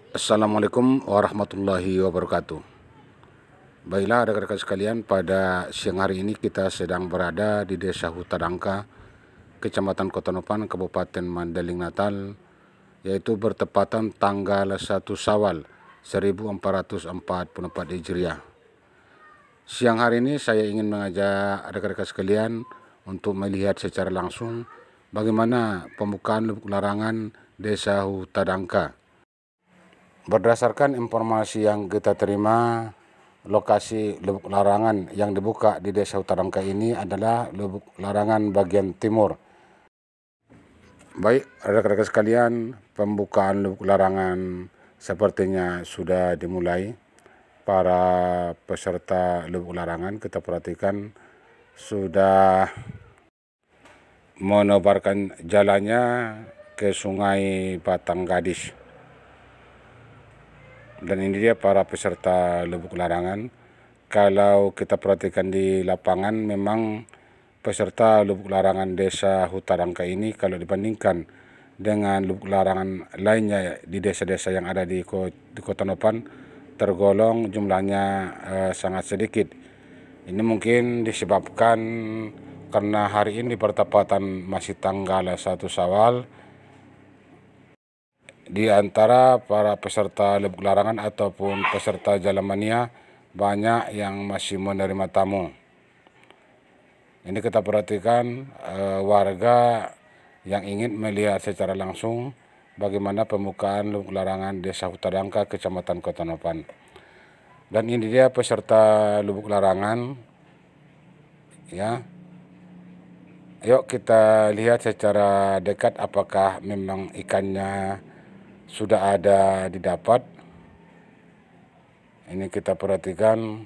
Assalamualaikum warahmatullahi wabarakatuh. Baiklah rekan-rekan sekalian, pada siang hari ini kita sedang berada di Desa Hutadangka, Kecamatan Kota Nopan, Kabupaten Mandailing Natal, yaitu bertepatan tanggal 1 Syawal 1444 Hijriah. Siang hari ini saya ingin mengajak rekan-rekan sekalian untuk melihat secara langsung bagaimana pembukaan lubuk larangan Desa Hutadangka. Berdasarkan informasi yang kita terima, lokasi lubuk larangan yang dibuka di Desa Hutadangka ini adalah lubuk larangan bagian timur. Baik, rekan-rekan sekalian, pembukaan lubuk larangan sepertinya sudah dimulai. Para peserta lubuk larangan kita perhatikan sudah menebarkan jalannya ke Sungai Batang Gadis. Dan ini dia para peserta lubuk larangan. Kalau kita perhatikan di lapangan, memang peserta lubuk larangan Desa Hutadangka ini kalau dibandingkan dengan lubuk larangan lainnya di desa-desa yang ada di Kota Nopan, tergolong jumlahnya sangat sedikit. Ini mungkin disebabkan karena hari ini bertepatan masih tanggal 1 Syawal. Di antara para peserta lubuk larangan ataupun peserta Jalan Mania, banyak yang masih menerima tamu. Ini kita perhatikan warga yang ingin melihat secara langsung bagaimana pembukaan lubuk larangan Desa Hutadangka, Kecamatan Kota Nopan. Dan ini dia peserta lubuk larangan, ya. Yuk kita lihat secara dekat apakah memang ikannya sudah ada didapat. Ini kita perhatikan,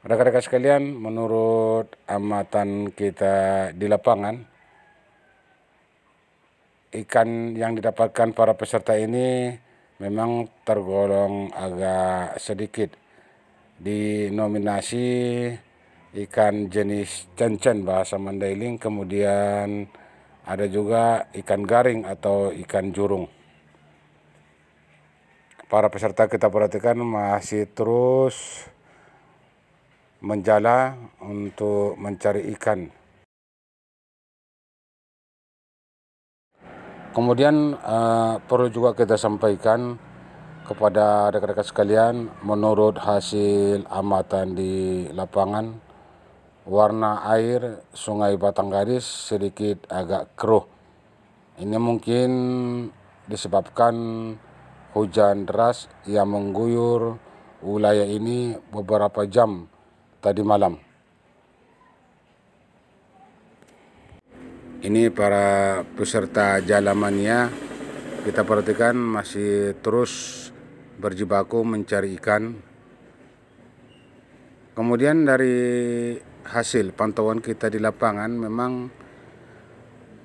rekan-rekan sekalian, menurut amatan kita di lapangan, ikan yang didapatkan para peserta ini memang tergolong agak sedikit. Dinominasi ikan jenis cencen bahasa Mandailing, kemudian ada juga ikan garing atau ikan jurung. Para peserta kita perhatikan masih terus menjala untuk mencari ikan. Kemudian perlu juga kita sampaikan kepada rekan-rekan sekalian, menurut hasil amatan di lapangan, warna air Sungai Batang Gadis sedikit agak keruh. Ini mungkin disebabkan hujan deras yang mengguyur wilayah ini beberapa jam tadi malam. Ini para peserta Jalan Mania, kita perhatikan masih terus berjibaku mencari ikan. Kemudian dari hasil pantauan kita di lapangan, memang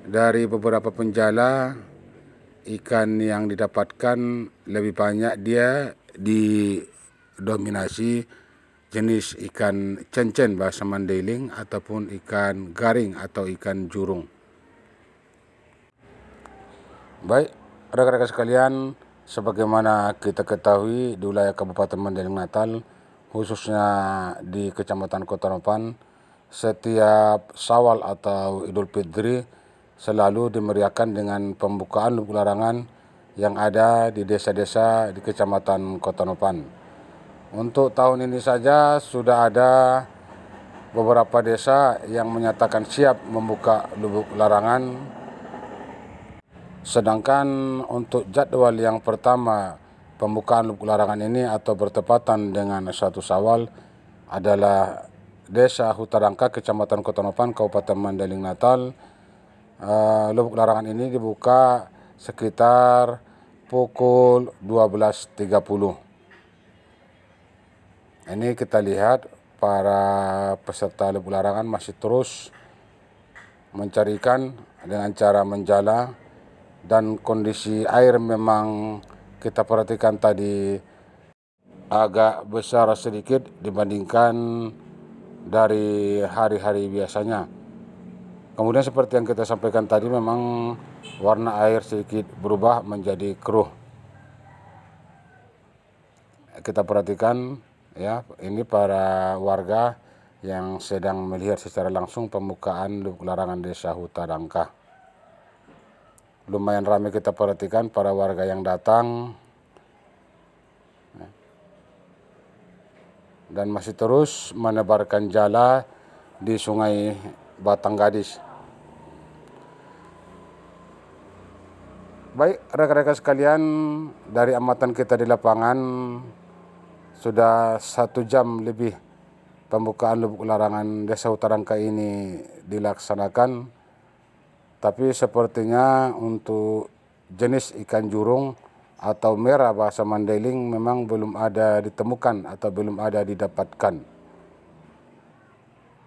dari beberapa penjala, ikan yang didapatkan lebih banyak dia didominasi jenis ikan cencen bahasa Mandailing ataupun ikan garing atau ikan jurung. Baik, rekan-rekan sekalian, sebagaimana kita ketahui di wilayah Kabupaten Mandailing Natal, khususnya di Kecamatan Kota Nopan, setiap Syawal atau Idul Fitri selalu dimeriahkan dengan pembukaan lubuk larangan yang ada di desa-desa di Kecamatan Kota Nopan. Untuk tahun ini saja sudah ada beberapa desa yang menyatakan siap membuka lubuk larangan. Sedangkan untuk jadwal yang pertama pembukaan lubuk larangan ini atau bertepatan dengan 1 Syawal adalah Desa Hutadangka, Kecamatan Kota Nopan, Kabupaten Mandailing Natal. Lubuk larangan ini dibuka sekitar pukul 12.30. Ini kita lihat para peserta lubuk larangan masih terus mencari ikan dengan cara menjala, dan kondisi air memang kita perhatikan tadi agak besar sedikit dibandingkan dari hari-hari biasanya. Kemudian seperti yang kita sampaikan tadi, memang warna air sedikit berubah menjadi keruh. Kita perhatikan ya, ini para warga yang sedang melihat secara langsung pembukaan Lubuk Larangan Desa Hutadangka. Lumayan ramai kita perhatikan para warga yang datang dan masih terus menebarkan jala di Sungai Batang Gadis. Baik rekan-rekan sekalian, dari amatan kita di lapangan sudah 1 jam lebih pembukaan Lubuk Larangan Desa Hutadangka ini dilaksanakan, tapi sepertinya untuk jenis ikan jurung atau merah bahasa Mandailing memang belum ada ditemukan atau belum ada didapatkan.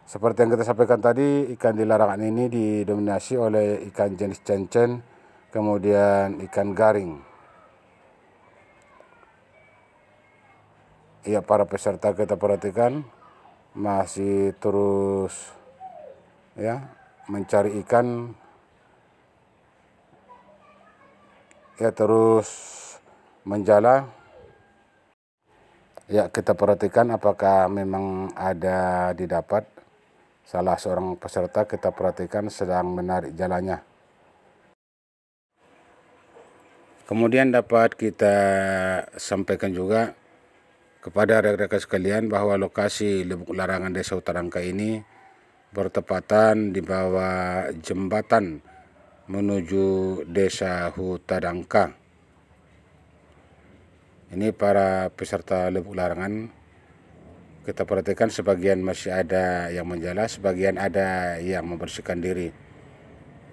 Seperti yang kita sampaikan tadi, ikan di larangan ini didominasi oleh ikan jenis cencen, kemudian ikan garing. Ya, para peserta kita perhatikan masih terus ya mencari ikan, ya terus menjala. Ya, kita perhatikan apakah memang ada didapat. Salah seorang peserta kita perhatikan sedang menarik jalannya. Kemudian dapat kita sampaikan juga kepada rekan-rekan sekalian bahwa lokasi Lubuk Larangan Desa Hutadangka ini bertepatan di bawah jembatan menuju Desa Hutadangka. Ini para peserta Lubuk Larangan kita perhatikan sebagian masih ada yang menjala, sebagian ada yang membersihkan diri.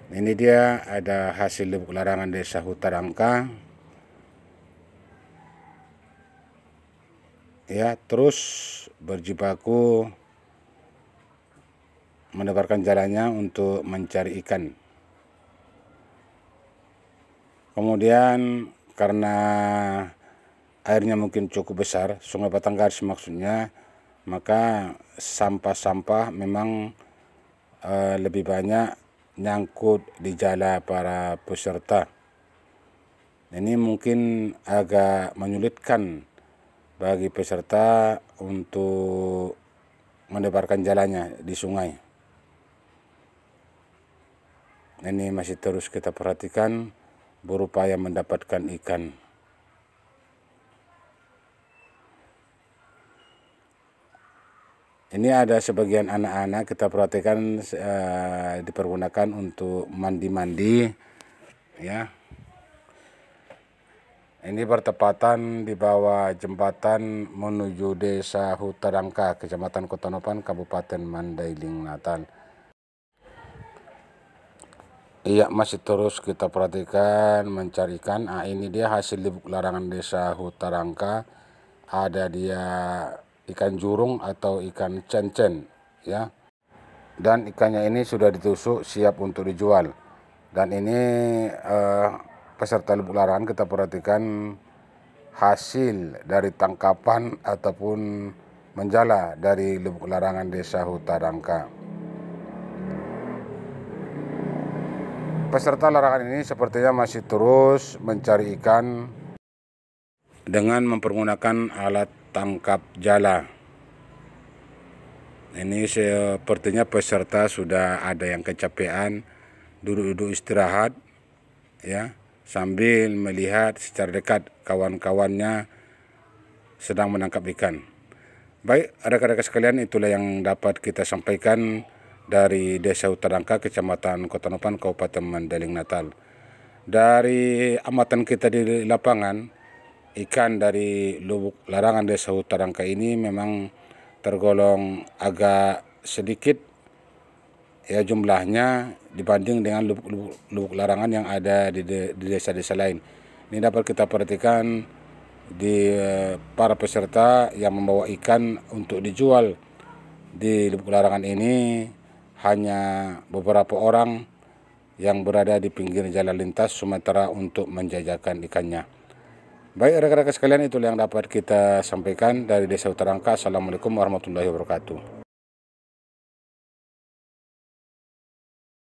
Ini dia ada hasil Lubuk Larangan Desa Hutadangka. Ya, terus berjibaku menebarkan jalannya untuk mencari ikan. Kemudian karena airnya mungkin cukup besar, Sungai Batang Gadis maksudnya, maka sampah-sampah memang lebih banyak nyangkut di jala para peserta. Ini mungkin agak menyulitkan bagi peserta untuk menebarkan jalannya di sungai. Ini masih terus kita perhatikan, berupaya mendapatkan ikan. Ini ada sebagian anak-anak kita perhatikan dipergunakan untuk mandi-mandi ya. Ini bertepatan di bawah jembatan menuju Desa Hutadangka, Kecamatan Kotanopan, Kabupaten Mandailing, Natal. Iya, masih terus kita perhatikan mencari ikan. Ini dia hasil Lubuk Larangan Desa Hutadangka. Ada dia ikan jurung atau ikan cencen ya, dan ikannya ini sudah ditusuk siap untuk dijual. Dan ini peserta Lubuk Larangan kita perhatikan hasil dari tangkapan ataupun menjala dari Lubuk Larangan Desa Hutadangka. Peserta larangan ini sepertinya masih terus mencari ikan dengan mempergunakan alat tangkap jala. Ini sepertinya peserta sudah ada yang kecapean, duduk-duduk istirahat ya, sambil melihat secara dekat kawan-kawannya sedang menangkap ikan. Baik rekan-rekan sekalian, itulah yang dapat kita sampaikan dari Desa Hutadangka, Kecamatan Kotanopan, Kabupaten Mandailing, Natal. Dari amatan kita di lapangan, ikan dari Lubuk Larangan Desa Hutadangka ini memang tergolong agak sedikit ya jumlahnya dibanding dengan lubuk larangan yang ada di desa-desa lain. Ini dapat kita perhatikan di para peserta yang membawa ikan untuk dijual di Lubuk Larangan ini hanya beberapa orang yang berada di pinggir jalan lintas Sumatera untuk menjajakan ikannya. Baik rekan-rekan sekalian, itulah yang dapat kita sampaikan dari Desa Hutadangka. Assalamualaikum warahmatullahi wabarakatuh.